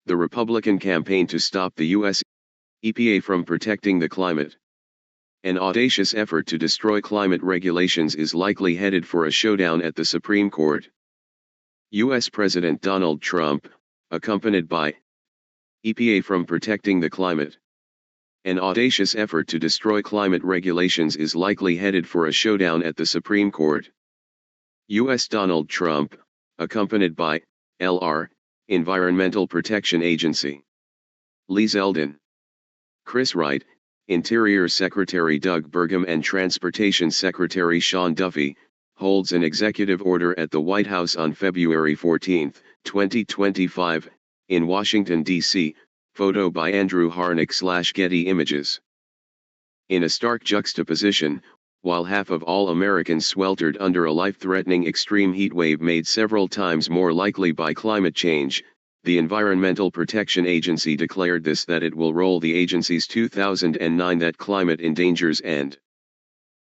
the Republican campaign to stop the U.S. EPA from protecting the climate. An audacious effort to destroy climate regulations is likely headed for a showdown at the Supreme Court. U.S. President Donald Trump, accompanied by EPA from protecting the climate. An audacious effort to destroy climate regulations is likely headed for a showdown at the Supreme Court. U.S. Donald Trump, accompanied by L.R., Environmental Protection Agency. Lee Zeldin. Chris Wright, Interior Secretary Doug Burgum and Transportation Secretary Sean Duffy, holds an executive order at the White House on February 14, 2025, in Washington, D.C., photo by Andrew Harnick/Getty Images. In a stark juxtaposition, while half of all Americans sweltered under a life-threatening extreme heat wave made several times more likely by climate change, the Environmental Protection Agency declared that it will roll the agency's 2009 That Climate Endangers End.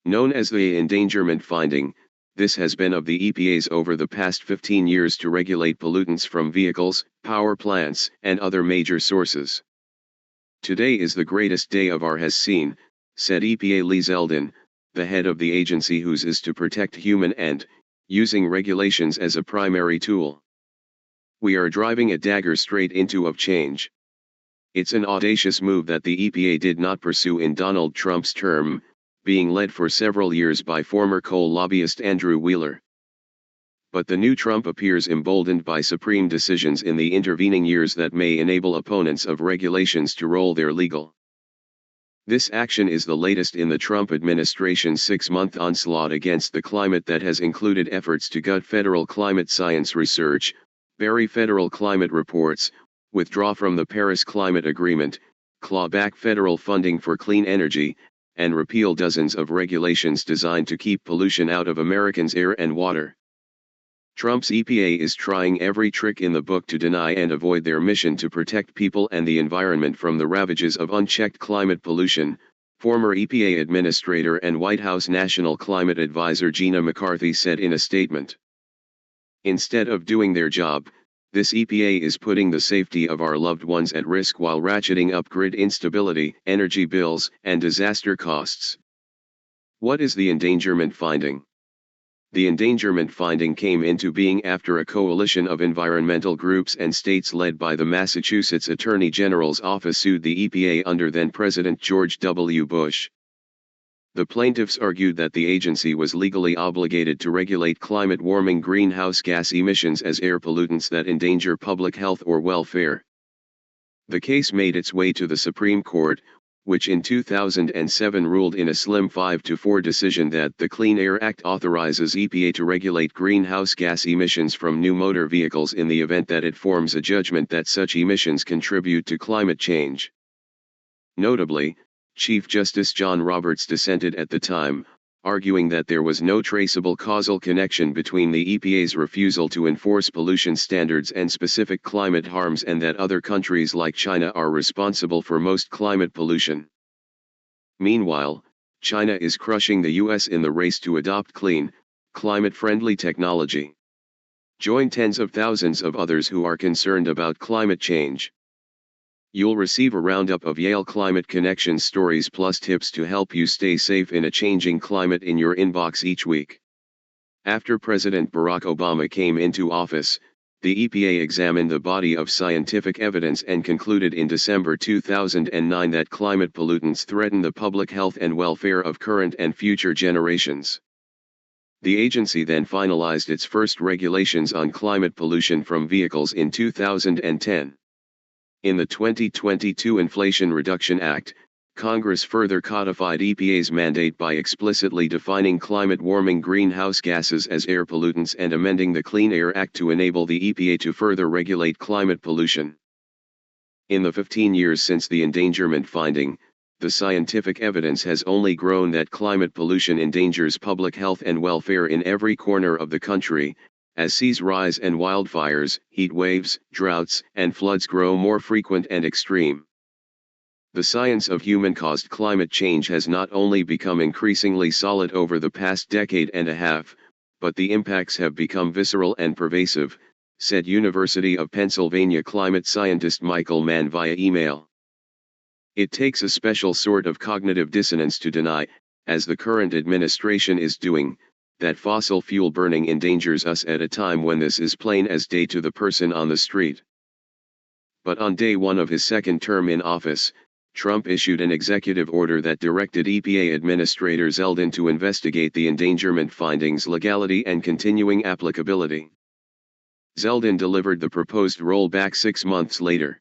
Known as the endangerment finding, this has been of the EPA's over the past 15 years to regulate pollutants from vehicles, power plants, and other major sources. Today is the greatest day of our has seen, said EPA Lee Zeldin, the head of the agency whose is to protect human and, using regulations as a primary tool. We are driving a dagger straight into of change. It's an audacious move that the EPA did not pursue in Donald Trump's term, being led for several years by former coal lobbyist Andrew Wheeler. But the new Trump appears emboldened by supreme decisions in the intervening years that may enable opponents of regulations to roll their legal. This action is the latest in the Trump administration's 6-month onslaught against the climate that has included efforts to gut federal climate science research, bury federal climate reports, withdraw from the Paris Climate Agreement, claw back federal funding for clean energy, and repeal dozens of regulations designed to keep pollution out of Americans' air and water. Trump's EPA is trying every trick in the book to deny and avoid their mission to protect people and the environment from the ravages of unchecked climate pollution, former EPA Administrator and White House National Climate Advisor Gina McCarthy said in a statement. Instead of doing their job, this EPA is putting the safety of our loved ones at risk while ratcheting up grid instability, energy bills, and disaster costs. What is the endangerment finding? The endangerment finding came into being after a coalition of environmental groups and states led by the Massachusetts Attorney General's office sued the EPA under then-President George W. Bush. The plaintiffs argued that the agency was legally obligated to regulate climate-warming greenhouse gas emissions as air pollutants that endanger public health or welfare. The case made its way to the Supreme Court, which in 2007 ruled in a slim 5-4 decision that the Clean Air Act authorizes EPA to regulate greenhouse gas emissions from new motor vehicles in the event that it forms a judgment that such emissions contribute to climate change. Notably, Chief Justice John Roberts dissented at the time, arguing that there was no traceable causal connection between the EPA's refusal to enforce pollution standards and specific climate harms and that other countries like China are responsible for most climate pollution. Meanwhile, China is crushing the U.S. in the race to adopt clean, climate-friendly technology. Join tens of thousands of others who are concerned about climate change. You'll receive a roundup of Yale Climate Connection stories plus tips to help you stay safe in a changing climate in your inbox each week. After President Barack Obama came into office, the EPA examined the body of scientific evidence and concluded in December 2009 that climate pollutants threaten the public health and welfare of current and future generations. The agency then finalized its first regulations on climate pollution from vehicles in 2010. In the 2022 Inflation Reduction Act, Congress further codified EPA's mandate by explicitly defining climate-warming greenhouse gases as air pollutants and amending the Clean Air Act to enable the EPA to further regulate climate pollution. In the 15 years since the endangerment finding, the scientific evidence has only grown that climate pollution endangers public health and welfare in every corner of the country, as seas rise and wildfires, heat waves, droughts, and floods grow more frequent and extreme. The science of human-caused climate change has not only become increasingly solid over the past decade and a half, but the impacts have become visceral and pervasive, said University of Pennsylvania climate scientist Michael Mann via email. It takes a special sort of cognitive dissonance to deny, as the current administration is doing, that fossil fuel burning endangers us at a time when this is plain as day to the person on the street. But on day one of his second term in office, Trump issued an executive order that directed EPA Administrator Zeldin to investigate the endangerment findings' legality and continuing applicability. Zeldin delivered the proposed rollback 6 months later.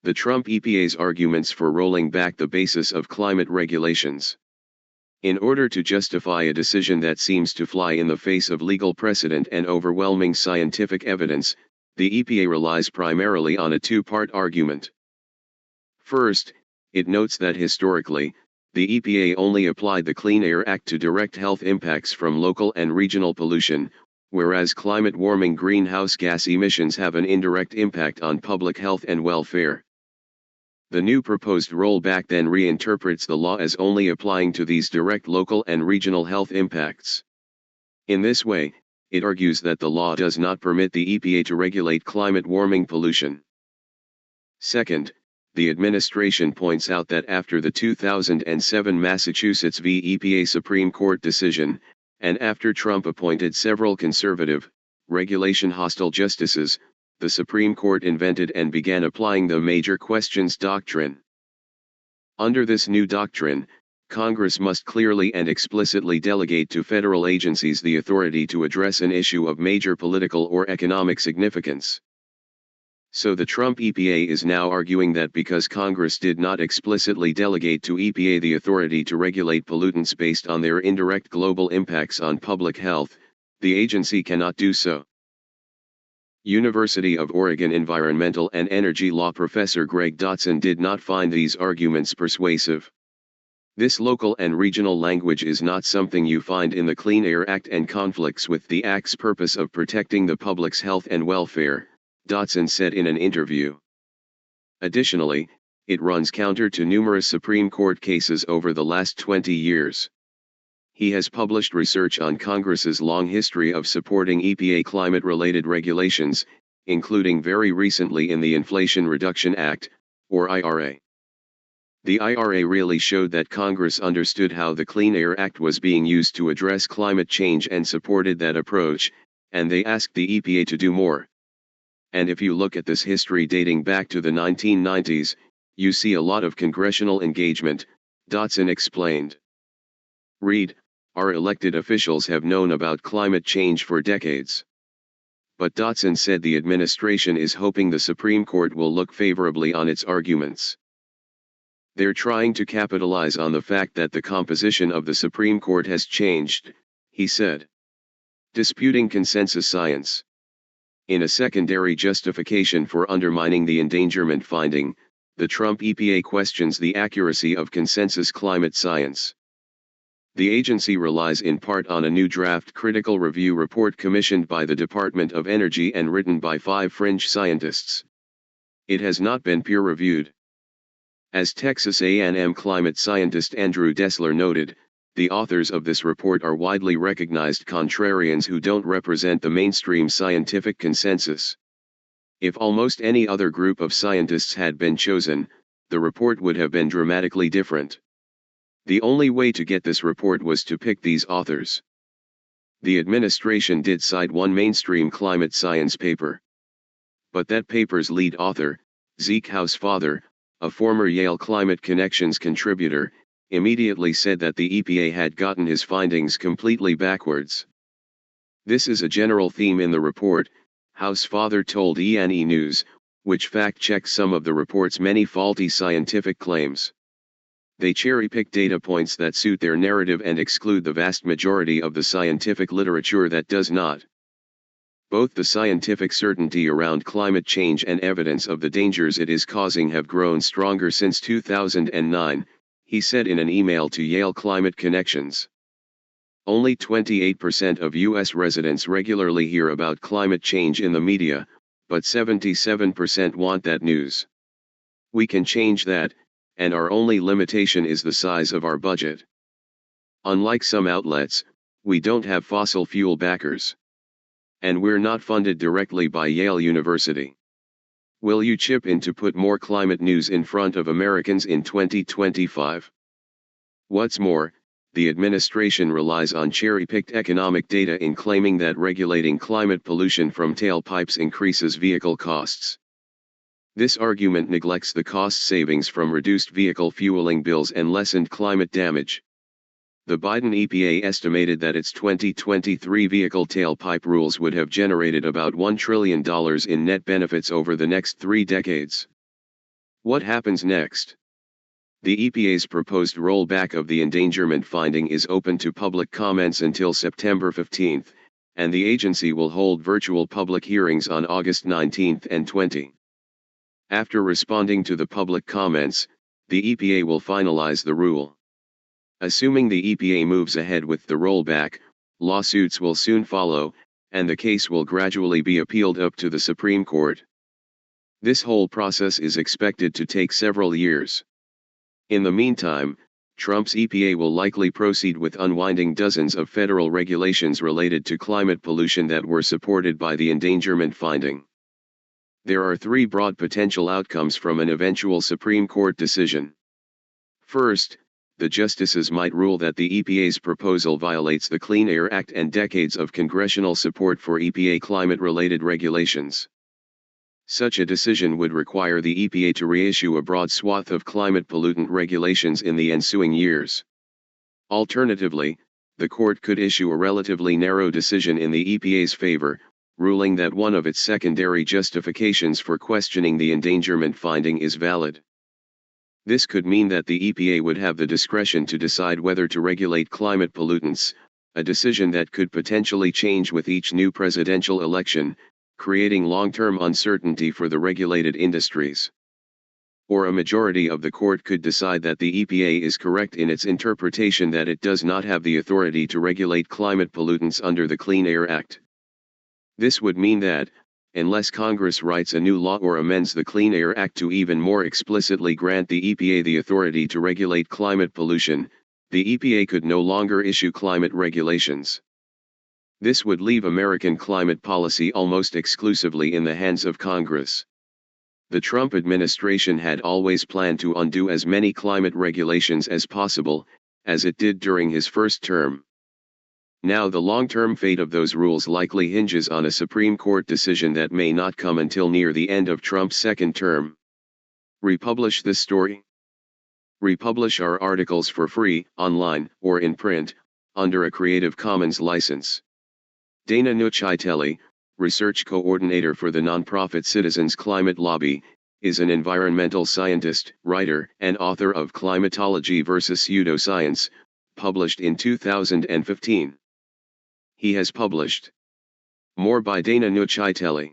The Trump EPA's arguments for rolling back the basis of climate regulations. In order to justify a decision that seems to fly in the face of legal precedent and overwhelming scientific evidence, the EPA relies primarily on a two-part argument. First, it notes that historically, the EPA only applied the Clean Air Act to direct health impacts from local and regional pollution, whereas climate warming greenhouse gas emissions have an indirect impact on public health and welfare. The new proposed rollback then reinterprets the law as only applying to these direct local and regional health impacts. In this way, it argues that the law does not permit the EPA to regulate climate warming pollution. Second, the administration points out that after the 2007 Massachusetts v. EPA Supreme Court decision, and after Trump appointed several conservative, regulation-hostile justices, the Supreme Court invented and began applying the Major Questions Doctrine. Under this new doctrine, Congress must clearly and explicitly delegate to federal agencies the authority to address an issue of major political or economic significance. So the Trump EPA is now arguing that because Congress did not explicitly delegate to EPA the authority to regulate pollutants based on their indirect global impacts on public health, the agency cannot do so. University of Oregon environmental and energy law professor Greg Dotson did not find these arguments persuasive. This local and regional language is not something you find in the Clean Air Act and conflicts with the Act's purpose of protecting the public's health and welfare, Dotson said in an interview. Additionally, it runs counter to numerous Supreme Court cases over the last 20 years. He has published research on Congress's long history of supporting EPA climate-related regulations, including very recently in the Inflation Reduction Act, or IRA. The IRA really showed that Congress understood how the Clean Air Act was being used to address climate change and supported that approach, and they asked the EPA to do more. And if you look at this history dating back to the 1990s, you see a lot of congressional engagement, Dotson explained. Read, our elected officials have known about climate change for decades. But Dotson said the administration is hoping the Supreme Court will look favorably on its arguments. They're trying to capitalize on the fact that the composition of the Supreme Court has changed, he said. Disputing consensus science. In a secondary justification for undermining the endangerment finding, the Trump EPA questions the accuracy of consensus climate science. The agency relies in part on a new draft critical review report commissioned by the Department of Energy and written by 5 fringe scientists. It has not been peer-reviewed. As Texas A&M climate scientist Andrew Dessler noted, the authors of this report are widely recognized contrarians who don't represent the mainstream scientific consensus. If almost any other group of scientists had been chosen, the report would have been dramatically different. The only way to get this report was to pick these authors. The administration did cite one mainstream climate science paper. But that paper's lead author, Zeke Housefather, a former Yale Climate Connections contributor, immediately said that the EPA had gotten his findings completely backwards. This is a general theme in the report, Housefather told E&E News, which fact-checks some of the report's many faulty scientific claims. They cherry-pick data points that suit their narrative and exclude the vast majority of the scientific literature that does not. Both the scientific certainty around climate change and evidence of the dangers it is causing have grown stronger since 2009, he said in an email to Yale Climate Connections. Only 28% of U.S. residents regularly hear about climate change in the media, but 77% want that news. We can change that, and our only limitation is the size of our budget. Unlike some outlets, we don't have fossil fuel backers. and we're not funded directly by Yale University. Will you chip in to put more climate news in front of Americans in 2025? What's more, the administration relies on cherry-picked economic data in claiming that regulating climate pollution from tailpipes increases vehicle costs. This argument neglects the cost savings from reduced vehicle fueling bills and lessened climate damage. The Biden EPA estimated that its 2023 vehicle tailpipe rules would have generated about $1 trillion in net benefits over the next 3 decades. What happens next? The EPA's proposed rollback of the endangerment finding is open to public comments until September 15, and the agency will hold virtual public hearings on August 19 and 20. After responding to the public comments, the EPA will finalize the rule. Assuming the EPA moves ahead with the rollback, lawsuits will soon follow, and the case will gradually be appealed up to the Supreme Court. This whole process is expected to take several years. In the meantime, Trump's EPA will likely proceed with unwinding dozens of federal regulations related to climate pollution that were supported by the endangerment finding. There are 3 broad potential outcomes from an eventual Supreme Court decision. First, the justices might rule that the EPA's proposal violates the Clean Air Act and decades of congressional support for EPA climate-related regulations. Such a decision would require the EPA to reissue a broad swath of climate pollutant regulations in the ensuing years. Alternatively, the court could issue a relatively narrow decision in the EPA's favor, ruling that one of its secondary justifications for questioning the endangerment finding is valid. This could mean that the EPA would have the discretion to decide whether to regulate climate pollutants, a decision that could potentially change with each new presidential election, creating long-term uncertainty for the regulated industries. Or a majority of the court could decide that the EPA is correct in its interpretation that it does not have the authority to regulate climate pollutants under the Clean Air Act. This would mean that, unless Congress writes a new law or amends the Clean Air Act to even more explicitly grant the EPA the authority to regulate climate pollution, the EPA could no longer issue climate regulations. This would leave American climate policy almost exclusively in the hands of Congress. The Trump administration had always planned to undo as many climate regulations as possible, as it did during his first term. Now the long-term fate of those rules likely hinges on a Supreme Court decision that may not come until near the end of Trump's second term. Republish this story? Republish our articles for free, online, or in print, under a Creative Commons license. Dana Nucitelli, research coordinator for the nonprofit Citizens Climate Lobby, is an environmental scientist, writer, and author of Climatology vs. Pseudoscience, published in 2015. He has published more by Dana Nucitelli.